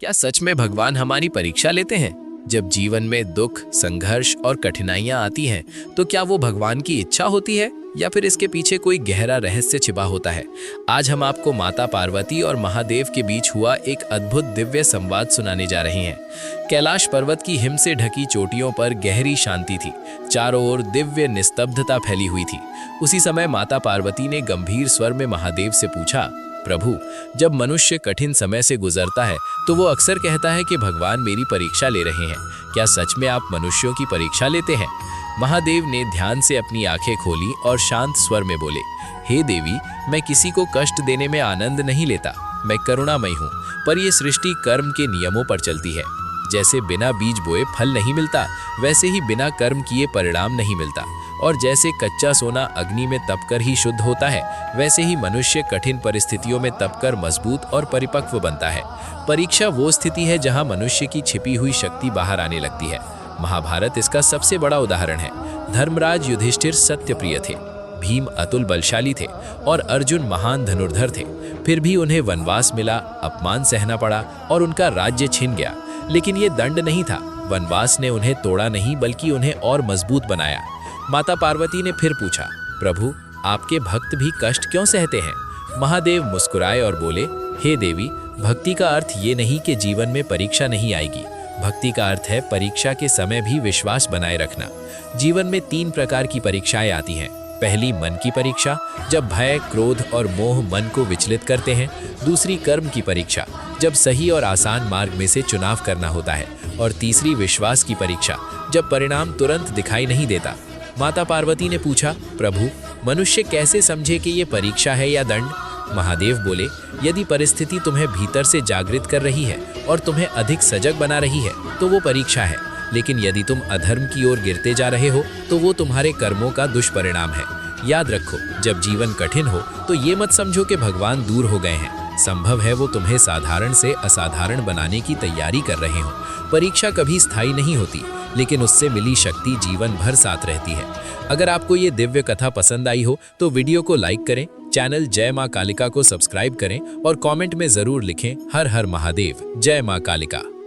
क्या सच में भगवान हमारी परीक्षा लेते हैं? जब जीवन में दुख, संघर्ष और कठिनाइयां आती हैं, तो क्या वो भगवान की इच्छा होती है या फिर इसके पीछे कोई गहरा रहस्य छिपा होता है? आज हम आपको माता पार्वती और महादेव के बीच हुआ एक अद्भुत दिव्य संवाद सुनाने जा रहे हैं। कैलाश पर्वत की हिम से ढकी चोटियों पर गहरी शांति थी। चारों ओर दिव्य निस्तब्धता फैली हुई थी। उसी समय माता पार्वती ने गंभीर स्वर में महादेव से पूछा, प्रभु, जब मनुष्य कठिन समय से गुजरता है तो वो अक्सर कहता है कि भगवान मेरी परीक्षा ले रहे हैं। क्या सच में आप मनुष्यों की परीक्षा लेते हैं? महादेव ने ध्यान से अपनी आंखें खोली और शांत स्वर में बोले, हे देवी, मैं किसी को कष्ट देने में आनंद नहीं लेता। मैं करुणामय हूँ, पर ये सृष्टि कर्म के नियमों पर चलती है। जैसे बिना बीज बोए फल नहीं मिलता, वैसे ही बिना कर्म किए परिणाम नहीं मिलता। और जैसे कच्चा सोना अग्नि में तपकर ही शुद्ध होता है, वैसे ही मनुष्य कठिन परिस्थितियों में तपकर मजबूत और परिपक्व बनता है। परीक्षा वो स्थिति है जहां मनुष्य की छिपी हुई शक्ति बाहर आने लगती है। महाभारत इसका सबसे बड़ा उदाहरण है। धर्मराज युधिष्ठिर सत्यप्रिय थे, भीम अतुल बलशाली थे और अर्जुन महान धनुर्धर थे। फिर भी उन्हें वनवास मिला, अपमान सहना पड़ा और उनका राज्य छिन गया। लेकिन ये दंड नहीं था। वनवास ने उन्हें तोड़ा नहीं, बल्कि उन्हें और मजबूत बनाया। माता पार्वती ने फिर पूछा, प्रभु, आपके भक्त भी कष्ट क्यों सहते हैं? महादेव मुस्कुराए और बोले, हे देवी, भक्ति का अर्थ ये नहीं कि जीवन में परीक्षा नहीं आएगी। भक्ति का अर्थ है परीक्षा के समय भी विश्वास बनाए रखना। जीवन में 3 प्रकार की परीक्षाएं आती हैं। पहली, मन की परीक्षा, जब भय, क्रोध और मोह मन को विचलित करते हैं। दूसरी, कर्म की परीक्षा, जब सही और आसान मार्ग में से चुनाव करना होता है। और तीसरी, विश्वास की परीक्षा, जब परिणाम तुरंत दिखाई नहीं देता। माता पार्वती ने पूछा, प्रभु, मनुष्य कैसे समझे कि ये परीक्षा है या दंड? महादेव बोले, यदि परिस्थिति तुम्हें भीतर से जागृत कर रही है और तुम्हें अधिक सजग बना रही है तो वो परीक्षा है। लेकिन यदि तुम अधर्म की ओर गिरते जा रहे हो तो वो तुम्हारे कर्मों का दुष्परिणाम है। याद रखो, जब जीवन कठिन हो तो ये मत समझो कि भगवान दूर हो गए हैं। संभव है वो तुम्हें साधारण से असाधारण बनाने की तैयारी कर रहे हो। परीक्षा कभी स्थायी नहीं होती, लेकिन उससे मिली शक्ति जीवन भर साथ रहती है। अगर आपको ये दिव्य कथा पसंद आई हो तो वीडियो को लाइक करें, चैनल जय मां कालिका को सब्सक्राइब करें और कमेंट में जरूर लिखें, हर हर महादेव, जय मां कालिका।